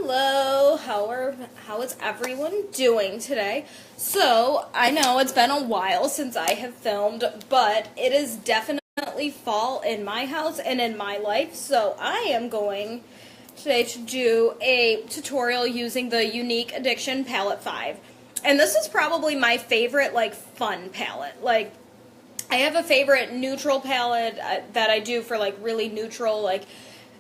Hello, how is everyone doing today? So, I know it's been a while since I have filmed, but it is definitely fall in my house and in my life, so I am going today to do a tutorial using the Younique Addiction Palette 5. And this is probably my favorite, fun palette. I have a favorite neutral palette that I do for, really neutral,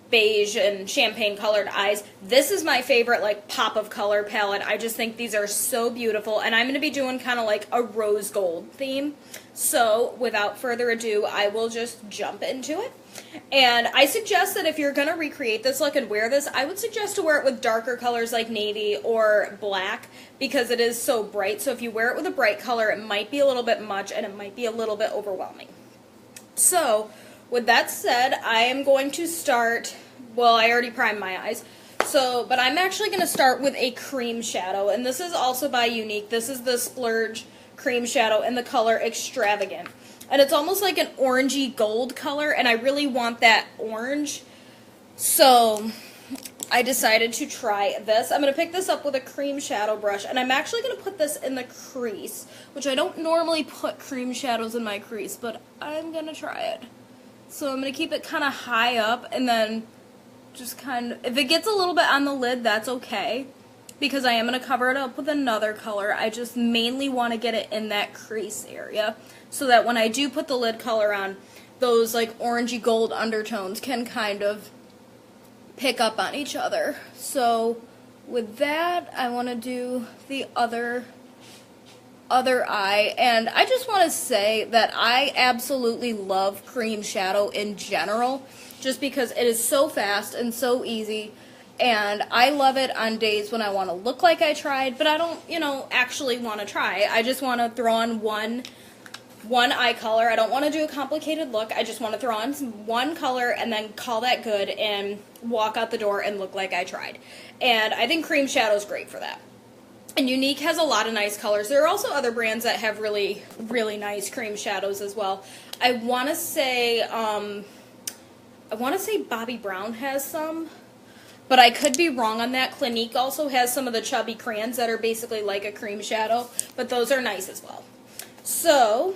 beige and champagne colored eyes. This is my favorite pop of color palette. I just think these are so beautiful, and I'm going to be doing kind of like a rose gold theme. So without further ado, I will just jump into it. And I suggest that if you're going to recreate this look and wear this, I would suggest to wear it with darker colors like navy or black because it is so bright. So if you wear it with a bright color, it might be a little bit much and it might be a little bit overwhelming. So with that said, I am going to start, well, I already primed my eyes, but I'm actually going to start with a cream shadow, and this is also by Younique. This is the Splurge Cream Shadow in the color Extravagant. And it's almost like an orangey gold color, and I really want that orange, so I decided to try this. I'm going to pick this up with a cream shadow brush, and I'm actually going to put this in the crease, which I don't normally put cream shadows in my crease, but I'm going to try it. So I'm going to keep it kind of high up, and then just kind of, if it gets a little bit on the lid, that's okay, because I am going to cover it up with another color. I just mainly want to get it in that crease area, so that when I do put the lid color on, those orangey gold undertones can kind of pick up on each other. So with that, I want to do the other eye, and I just want to say that I absolutely love cream shadow in general, just because it is so fast and so easy, and I love it on days when I want to look like I tried, but I don't, actually want to try. I just want to throw on one eye color. I don't want to do a complicated look. I just want to throw on one color and then call that good and walk out the door and look like I tried. And I think cream shadow is great for that. And Younique has a lot of nice colors. There are also other brands that have really, really nice cream shadows as well. I want to say Bobbi Brown has some, but I could be wrong on that. Clinique also has some of the chubby crayons that are basically like a cream shadow, but those are nice as well. So,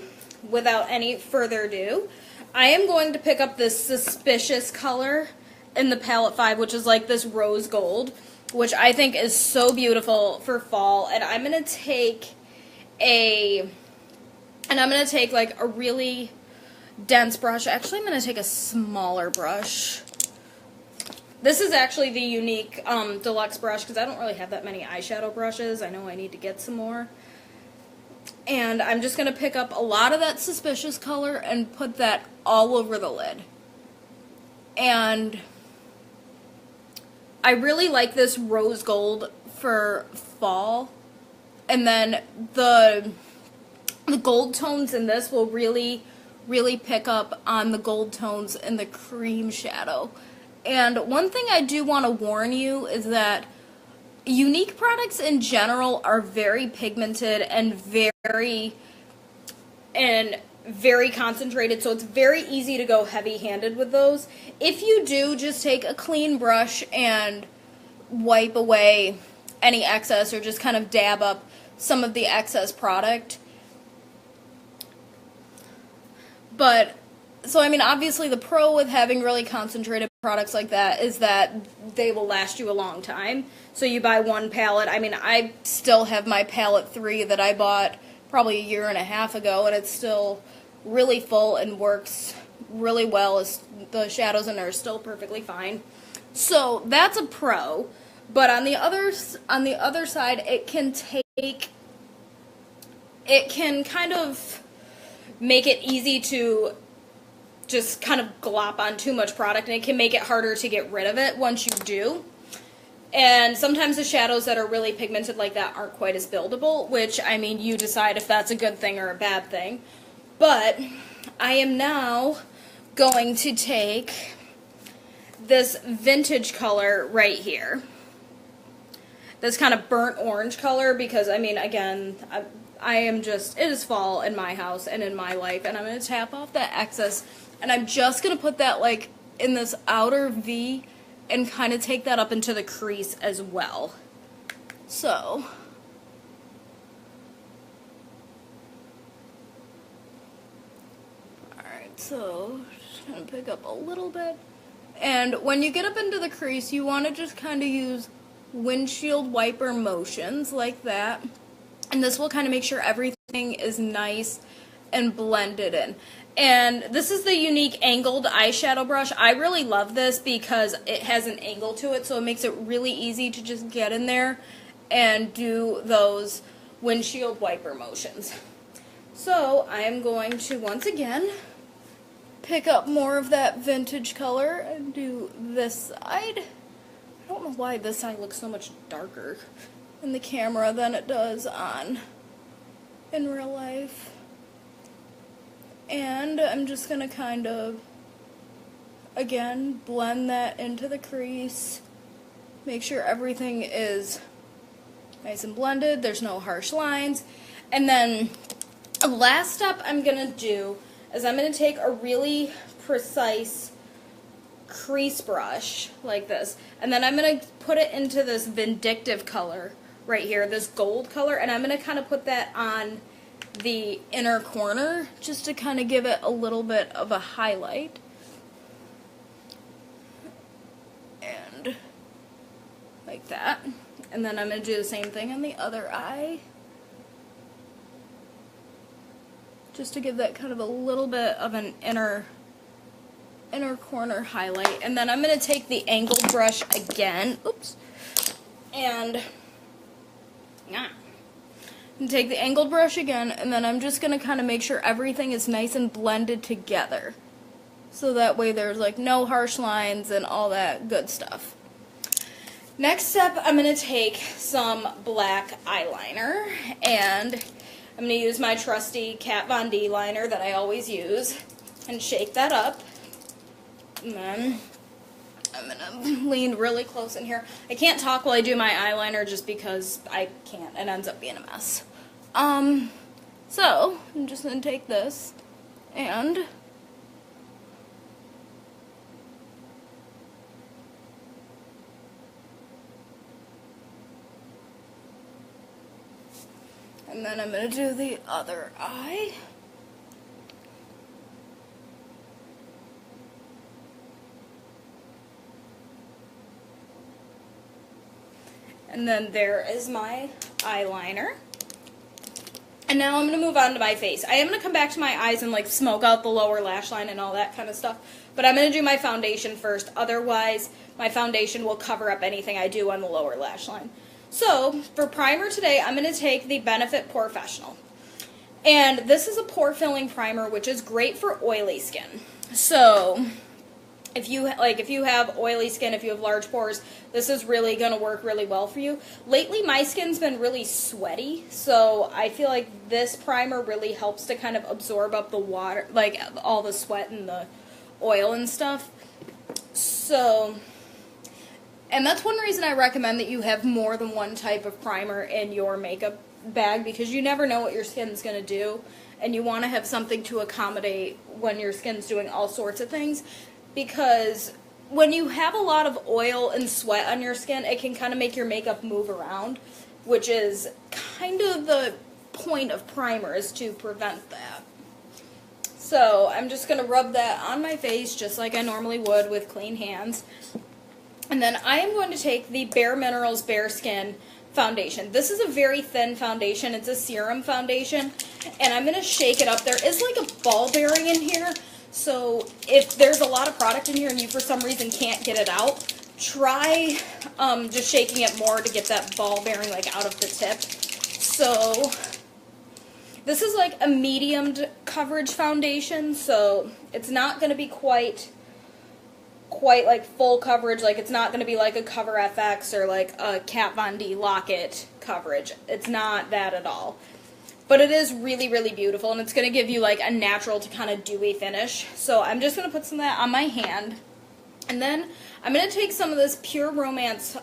without any further ado, I am going to pick up this Suspicious color in the Palette 5, which is like this rose gold, which I think is so beautiful for fall. And I'm going to take a really dense brush. Actually, I'm going to take a smaller brush. This is actually the Younique Deluxe brush, because I don't really have that many eyeshadow brushes. I know I need to get some more. And I'm just going to pick up a lot of that Suspicious color and put that all over the lid. And I really like this rose gold for fall. And then the gold tones in this will really, really pick up on the gold tones in the cream shadow. And one thing I do want to warn you is that Younique products in general are very pigmented and very concentrated, so it's very easy to go heavy-handed with those. If you do, just take a clean brush and wipe away any excess, or just kind of dab up some of the excess product. But, so I mean, obviously the pro with having really concentrated products like that is that they will last you a long time. So you buy one palette. I mean, I still have my palette 3 that I bought probably a year and a half ago, and it's still really full and works really well. The shadows in there are still perfectly fine. So that's a pro. But on the other side, it can kind of make it easy to just kind of glop on too much product, and it can make it harder to get rid of it once you do. And sometimes the shadows that are really pigmented like that aren't quite as buildable, which, I mean, you decide if that's a good thing or a bad thing. But I am now going to take this vintage color right here. This kind of burnt orange color, because, I mean, again, it is fall in my house and in my life, and I'm going to tap off that excess, and I'm just going to put that, in this outer V and kind of take that up into the crease as well. So, alright, so just going to pick up a little bit. And when you get up into the crease, you want to just kind of use windshield wiper motions like that. And this will kind of make sure everything is nice and blended in. And this is the Younique angled eyeshadow brush. I really love this because it has an angle to it, so it makes it really easy to just get in there and do those windshield wiper motions. So I'm going to once again pick up more of that vintage color and do this side. I don't know why this side looks so much darker in the camera than it does in real life. And I'm just going to kind of, again, blend that into the crease. Make sure everything is nice and blended. There's no harsh lines. And then the last step I'm going to do is I'm going to take a really precise crease brush like this. And then I'm going to put it into this vindictive color right here, this gold color. And I'm going to kind of put that on the inner corner just to kind of give it a little bit of a highlight. And like that. And then I'm going to do the same thing on the other eye, just to give that kind of a little bit of an inner corner highlight. And then I'm going to take the angled brush again, and take the angled brush again, and then I'm just going to kind of make sure everything is nice and blended together. So that way there's like no harsh lines and all that good stuff. Next step, I'm going to take some black eyeliner, and I'm going to use my trusty Kat Von D liner that I always use, and shake that up. And then I'm going to lean really close in here. I can't talk while I do my eyeliner just because I can't. It ends up being a mess. So I'm just going to take this and then I'm going to do the other eye. And then there is my eyeliner. And now I'm going to move on to my face. I am going to come back to my eyes and like smoke out the lower lash line and all that kind of stuff. But I'm going to do my foundation first. Otherwise, my foundation will cover up anything I do on the lower lash line. So, for primer today, I'm going to take the Benefit Professional. And this is a pore filling primer, which is great for oily skin. So, if you have oily skin, if you have large pores, this is really going to work really well for you. Lately, my skin's been really sweaty, so I feel like this primer really helps to kind of absorb up the water, like all the sweat and the oil and stuff. So, and that's one reason I recommend that you have more than one type of primer in your makeup bag, because you never know what your skin's going to do, and you want to have something to accommodate when your skin's doing all sorts of things. Because when you have a lot of oil and sweat on your skin, it can kind of make your makeup move around, which is kind of the point of primer, is to prevent that. So I'm just going to rub that on my face just like I normally would with clean hands. And then I am going to take the Bare Minerals Bare Skin foundation. This is a very thin foundation. It's a serum foundation. And I'm going to shake it up. There is like a ball bearing in here. So if there's a lot of product in here and you for some reason can't get it out, try just shaking it more to get that ball bearing like out of the tip. So this is like a medium coverage foundation, so it's not going to be quite like full coverage. Like it's not going to be like a Cover FX or like a Kat Von D Lock-It coverage. It's not that at all. But it is really, really beautiful, and it's going to give you like a natural to kind of dewy finish. So I'm just going to put some of that on my hand. And then I'm going to take some of this Pure Romance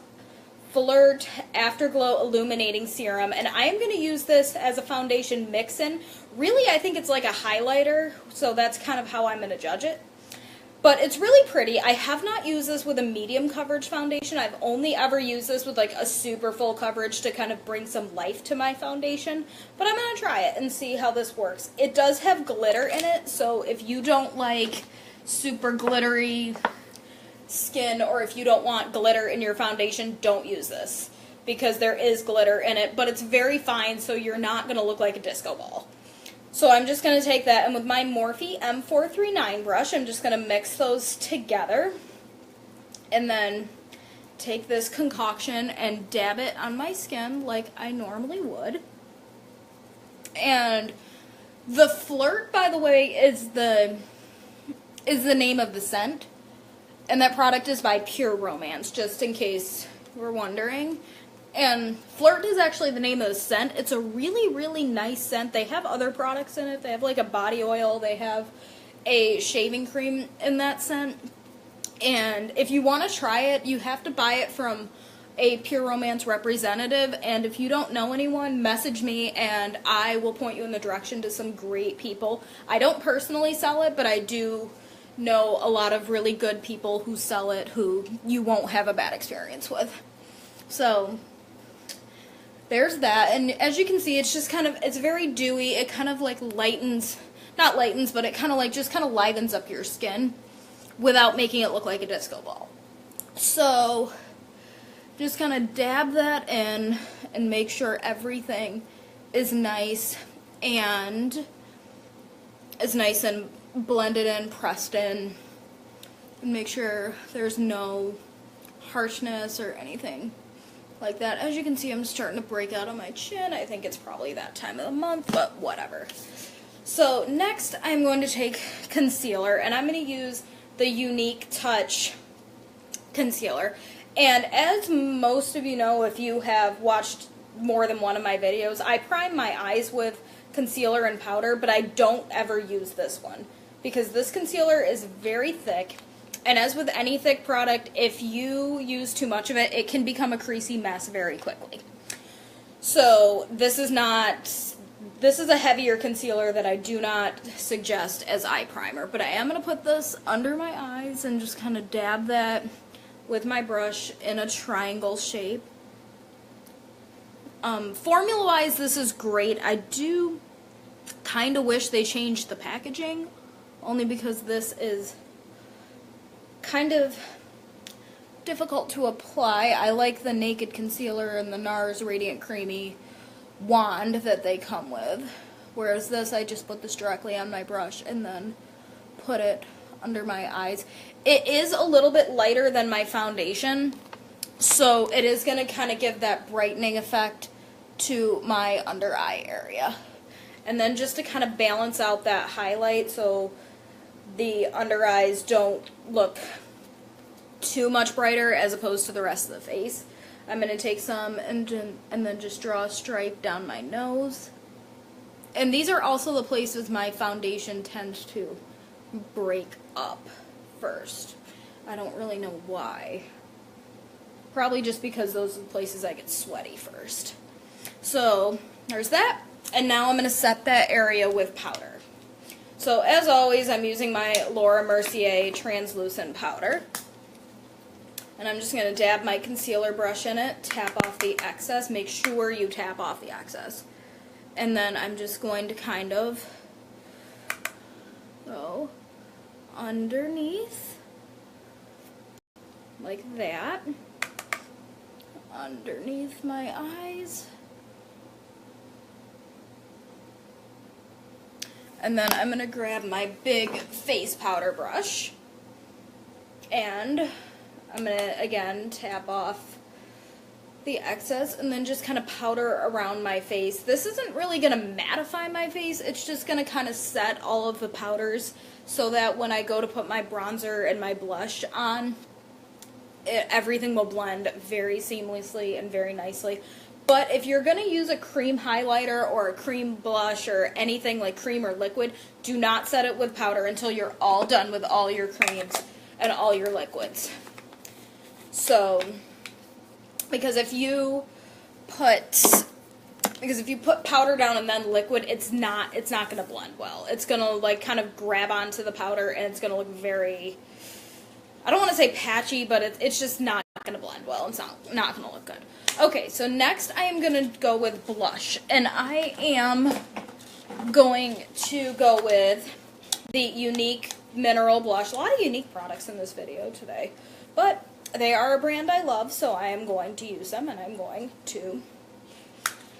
Flirt Afterglow Illuminating Serum, and I am going to use this as a foundation mix-in. Really, I think it's like a highlighter, so that's kind of how I'm going to judge it. But it's really pretty. I have not used this with a medium coverage foundation. I've only ever used this with like a super full coverage to kind of bring some life to my foundation. But I'm going to try it and see how this works. It does have glitter in it, so if you don't like super glittery skin, or if you don't want glitter in your foundation, don't use this, because there is glitter in it, but it's very fine, so you're not going to look like a disco ball. So I'm just going to take that, and with my Morphe M439 brush, I'm just going to mix those together, and then take this concoction and dab it on my skin like I normally would. And the Flirt, by the way, is the name of the scent, and that product is by Pure Romance, just in case you were wondering. And Flirt is actually the name of the scent. It's a really, really nice scent. They have other products in it. They have like a body oil. They have a shaving cream in that scent. And if you want to try it, you have to buy it from a Pure Romance representative. And if you don't know anyone, message me and I will point you in the direction to some great people. I don't personally sell it, but I do know a lot of really good people who sell it who you won't have a bad experience with. So there's that, and as you can see, it's just kind of, it's very dewy. It kind of like lightens, not lightens, but it kind of like just kind of livens up your skin without making it look like a disco ball. So just kind of dab that in and make sure everything is nice and blended in, pressed in, and make sure there's no harshness or anything like that. As you can see, I'm starting to break out on my chin. I think it's probably that time of the month, but whatever. So next, I'm going to take concealer, and I'm going to use the Younique Touch concealer. And as most of you know, if you have watched more than one of my videos, I prime my eyes with concealer and powder, but I don't ever use this one because this concealer is very thick. And as with any thick product, if you use too much of it, it can become a creasy mess very quickly. So this is a heavier concealer that I do not suggest as eye primer. But I am going to put this under my eyes and just kind of dab that with my brush in a triangle shape. Formula-wise, this is great. I do kind of wish they changed the packaging, only because this is kind of difficult to apply. I like the Naked Concealer and the NARS Radiant Creamy wand that they come with, whereas this, I just put this directly on my brush and then put it under my eyes. It is a little bit lighter than my foundation, so it is going to kind of give that brightening effect to my under eye area. And then just to kind of balance out that highlight so the under eyes don't look too much brighter as opposed to the rest of the face, I'm going to take some and then just draw a stripe down my nose. And these are also the places my foundation tends to break up first. I don't really know why. Probably just because those are the places I get sweaty first. So there's that. And now I'm going to set that area with powder. So as always, I'm using my Laura Mercier translucent powder. And I'm just going to dab my concealer brush in it, tap off the excess. Make sure you tap off the excess. And then I'm just going to kind of go underneath, like that, underneath my eyes. And then I'm going to grab my big face powder brush, and I'm going to, again, tap off the excess and then just kind of powder around my face. This isn't really going to mattify my face. It's just going to kind of set all of the powders so that when I go to put my bronzer and my blush on, everything will blend very seamlessly and very nicely. But if you're going to use a cream highlighter or a cream blush or anything like cream or liquid, do not set it with powder until you're all done with all your creams and all your liquids. So, because if you put powder down and then liquid, it's not going to blend well. It's going to like kind of grab onto the powder and it's going to look very, I don't want to say patchy, but it's just not going to blend well. It's not going to look good. Okay, so next I am going to go with blush. And I am going to go with the Younique Mineral Blush. A lot of Younique products in this video today. But they are a brand I love, so I am going to use them, and I'm going to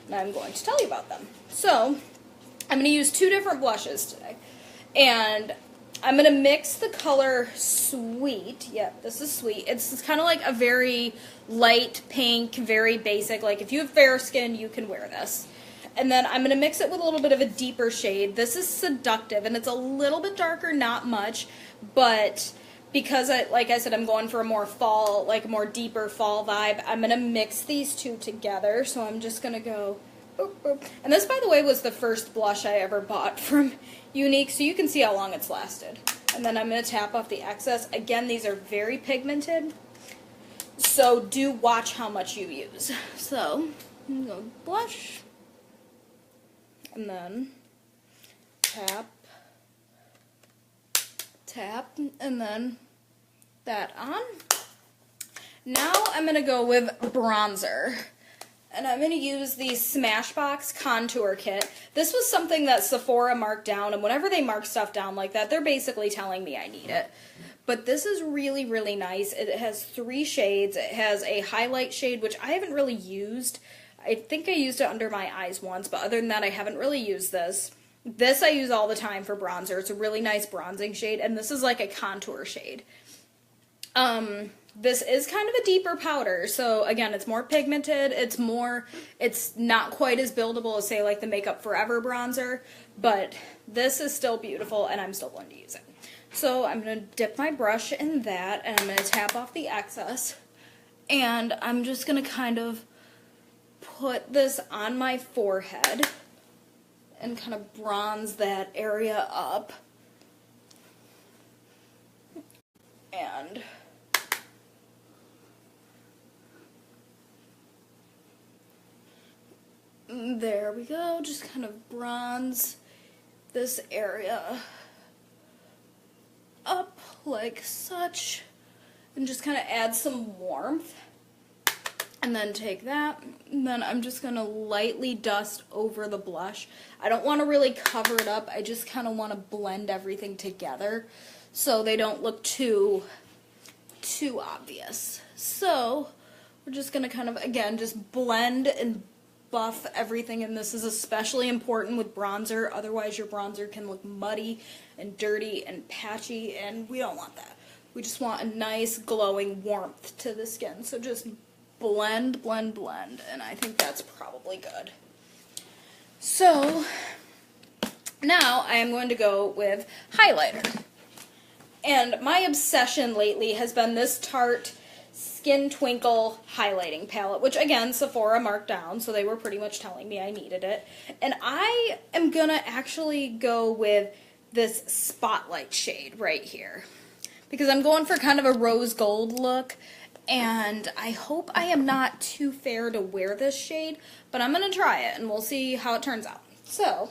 tell you about them. So, I'm going to use 2 different blushes today. And I'm going to mix the color Sweet. Yep, this is Sweet. It's kind of like a very light pink, very basic. Like, if you have fair skin, you can wear this. And then I'm going to mix it with a little bit of a deeper shade. This is Seductive, and it's a little bit darker, not much. But because, like I said, I'm going for a more fall, like a more deeper fall vibe, I'm going to mix these 2 together. So I'm just going to go... Boop, boop. And this, by the way, was the first blush I ever bought from Younique, so you can see how long it's lasted. And then I'm going to tap off the excess. Again, these are very pigmented, so do watch how much you use. So, I'm going to go blush, and then tap, and then that on. Now I'm going to go with bronzer. And I'm going to use the Smashbox Contour Kit. This was something that Sephora marked down, and whenever they mark stuff down like that, they're basically telling me I need it. But this is really, really nice. It has 3 shades. It has a highlight shade, which I haven't really used. I think I used it under my eyes once, but other than that, I haven't really used this. This I use all the time for bronzer. It's a really nice bronzing shade, and this is like a contour shade. This is kind of a deeper powder, so again, it's more pigmented, it's not quite as buildable as, say, like the Makeup Forever bronzer, but this is still beautiful, and I'm still going to use it. So I'm going to dip my brush in that, and I'm going to tap off the excess, and I'm just going to kind of put this on my forehead, and kind of bronze that area up, and... there we go, just kind of bronze this area up like such, and just kind of add some warmth. And then take that, and then I'm just going to lightly dust over the blush. I don't want to really cover it up, I just kind of want to blend everything together so they don't look too obvious. So, we're just going to kind of, again, just blend and buff everything, and this is especially important with bronzer, otherwise your bronzer can look muddy and dirty and patchy, and we don't want that. We just want a nice glowing warmth to the skin, so just blend, blend, blend, and I think that's probably good. So, now I am going to go with highlighter, and my obsession lately has been this Tarte Skin Twinkle highlighting palette, which again Sephora marked down, so they were pretty much telling me I needed it. And I am gonna actually go with this Spotlight shade right here, because I'm going for kind of a rose gold look, and I hope I am not too fair to wear this shade, but I'm gonna try it and we'll see how it turns out. So,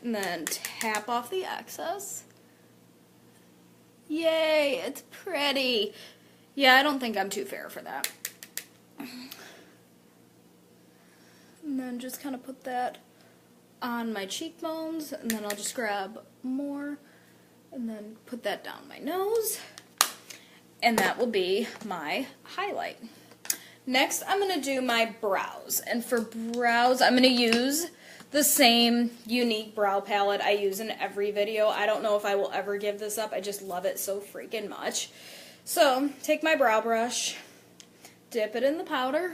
and then tap off the excess. Yay, it's pretty. Yeah, I don't think I'm too fair for that. And then just kind of put that on my cheekbones, and then I'll just grab more, and then put that down my nose, and that will be my highlight. Next, I'm going to do my brows, and for brows, I'm going to use the same Younique brow palette I use in every video. I don't know if I will ever give this up. I just love it so freaking much. So, take my brow brush, dip it in the powder,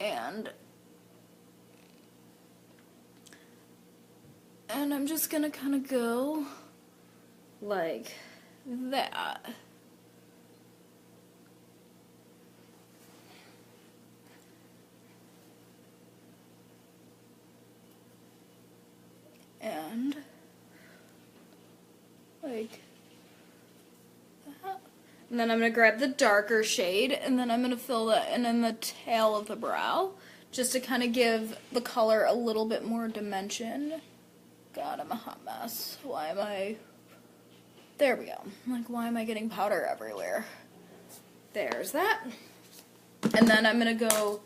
and I'm just gonna kind of go like that. And like that. And then I'm going to grab the darker shade, and then I'm going to fill that in the tail of the brow, just to kind of give the color a little bit more dimension. God, I'm a hot mess. Why am I There we go. I'm like, why am I getting powder everywhere? There's that. And then I'm going to go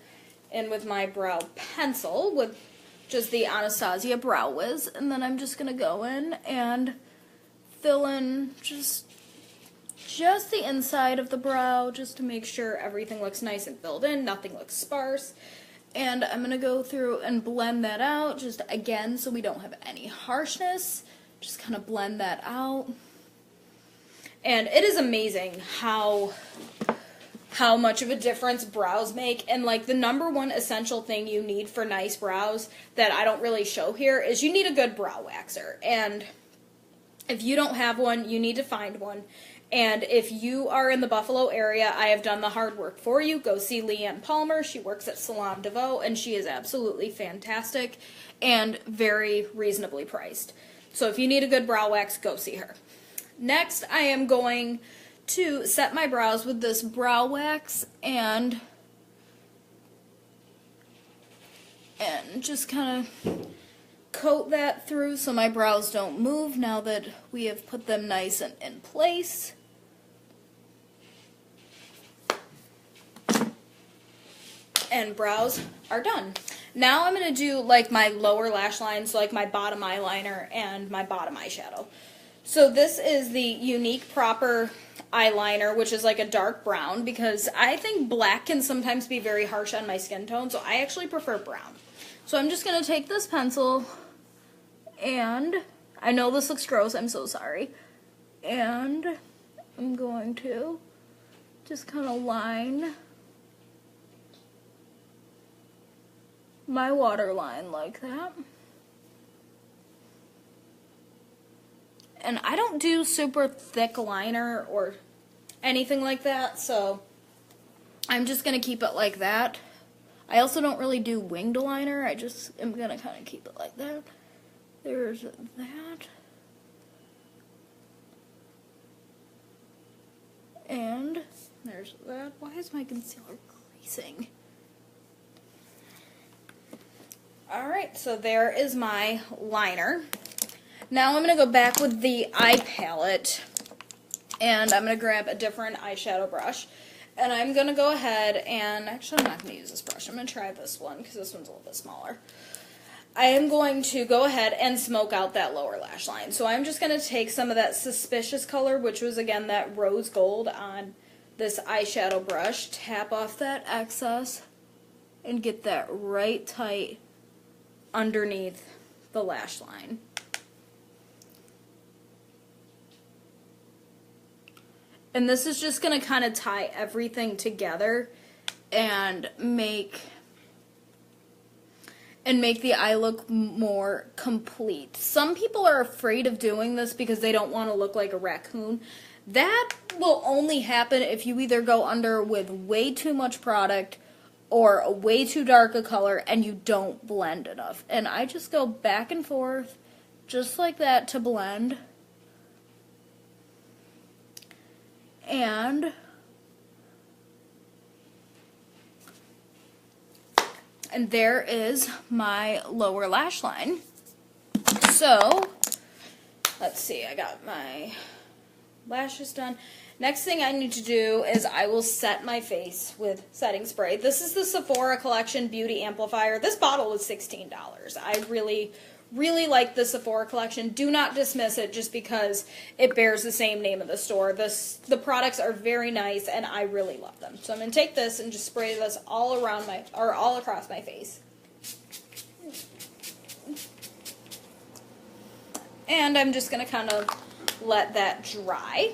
in with my brow pencil with just the Anastasia Brow Wiz. And then I'm just going to go in and fill in just the inside of the brow, just to make sure everything looks nice and filled in, nothing looks sparse. And I'm going to go through and blend that out, just again, so we don't have any harshness. Just kind of blend that out. And it is amazing how much of a difference brows make. And like the number one essential thing you need for nice brows that I don't really show here is you need a good brow waxer. And if you don't have one, you need to find one. And if you are in the Buffalo area, I have done the hard work for you. Go see Leanne Palmer. She works at Salon DeVoe, and she is absolutely fantastic and very reasonably priced. So if you need a good brow wax, go see her. Next, I am going to set my brows with this brow wax and just kind of coat that through so my brows don't move now that we have put them nice and in place. And brows are done. Now I'm going to do like my lower lash line, so like my bottom eyeliner and my bottom eyeshadow. So this is the Younique Proper eyeliner, which is like a dark brown, because I think black can sometimes be very harsh on my skin tone, so I actually prefer brown. So I'm just going to take this pencil, and I know this looks gross, I'm so sorry, and I'm going to just kind of line my waterline like that. And I don't do super thick liner or anything like that, so I'm just going to keep it like that. I also don't really do winged liner. I just am going to kind of keep it like that. There's that. And there's that. Why is my concealer creasing? Alright, so there is my liner. Now I'm going to go back with the eye palette, and I'm going to grab a different eyeshadow brush, and I'm going to go ahead and, actually I'm not going to use this brush, I'm going to try this one because this one's a little bit smaller. I am going to go ahead and smoke out that lower lash line. So I'm just going to take some of that Suspicious color, which was again that rose gold, on this eyeshadow brush, tap off that excess, and get that right tight underneath the lash line. And this is just going to kind of tie everything together and make the eye look more complete. Some people are afraid of doing this because they don't want to look like a raccoon. That will only happen if you either go under with way too much product or a way too dark a color and you don't blend enough. And I just go back and forth just like that to blend. And there is my lower lash line. So, let's see, I got my lashes done. Next thing I need to do is I will set my face with setting spray. This is the Sephora Collection Beauty Amplifier. This bottle was $16. I really like the Sephora Collection. Do not dismiss it just because it bears the same name of the store. The products are very nice and I really love them. So I'm going to take this and just spray this all around all across my face. And I'm just going to kind of let that dry.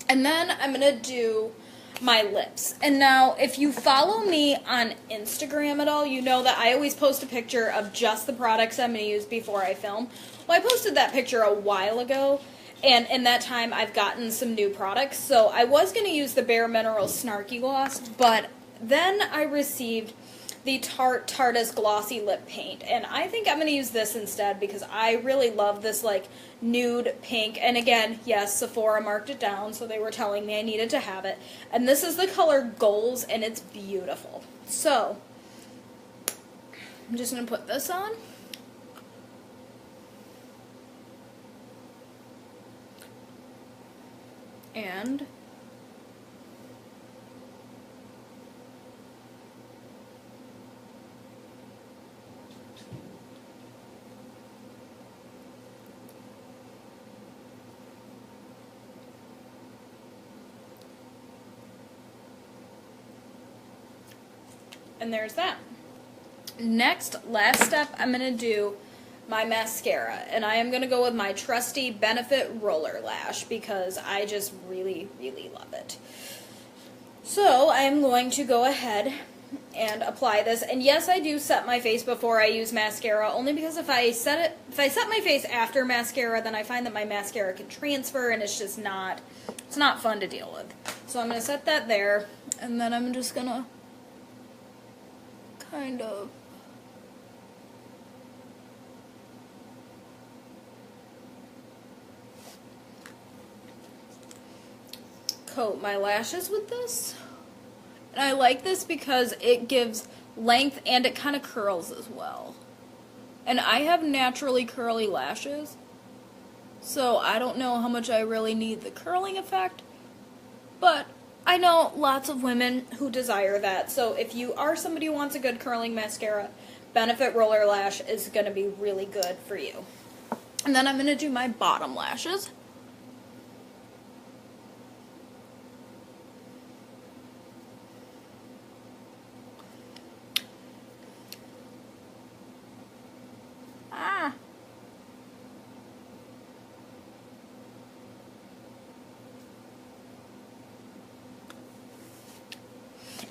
And then I'm going to do my lips. And now, if you follow me on Instagram at all, you know that I always post a picture of just the products I'm going to use before I film. Well, I posted that picture a while ago, and in that time I've gotten some new products. So I was going to use the Bare Minerals Snarky Gloss, but then I received the Tarte's Glossy Lip Paint, and I think I'm going to use this instead because I really love this like nude pink. And again, yes, Sephora marked it down, so they were telling me I needed to have it. And this is the color Goals, and it's beautiful. So I'm just going to put this on. And there's that. Next, last step, I'm going to do my mascara. And I am going to go with my trusty Benefit Roller Lash because I just really, really love it. So, I'm going to go ahead and apply this. And yes, I do set my face before I use mascara, only because if I set my face after mascara, then I find that my mascara can transfer and it's just not, it's not fun to deal with. So I'm going to set that there, and then I'm just going to kind of coat my lashes with this. And I like this because it gives length and it kind of curls as well. And I have naturally curly lashes, so I don't know how much I really need the curling effect, but I know lots of women who desire that. So if you are somebody who wants a good curling mascara, Benefit Roller Lash is going to be really good for you. And then I'm going to do my bottom lashes.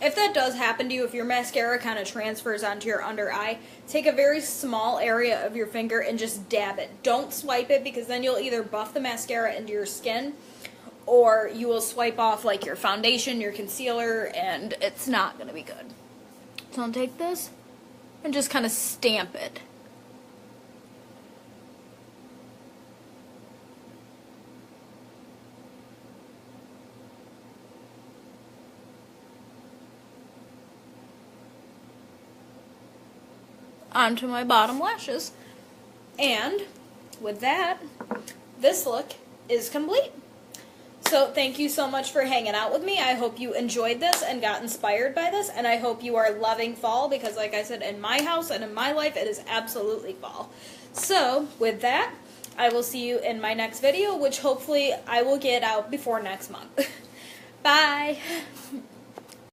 If that does happen to you, if your mascara kind of transfers onto your under eye, take a very small area of your finger and just dab it. Don't swipe it, because then you'll either buff the mascara into your skin or you will swipe off like your foundation, your concealer, and it's not going to be good. So I'll take this and just kind of stamp it. Onto my bottom lashes. And with that, this look is complete. So thank you so much for hanging out with me. I hope you enjoyed this and got inspired by this, and I hope you are loving fall, because like I said, in my house and in my life, it is absolutely fall. So with that, I will see you in my next video, which hopefully I will get out before next month. Bye!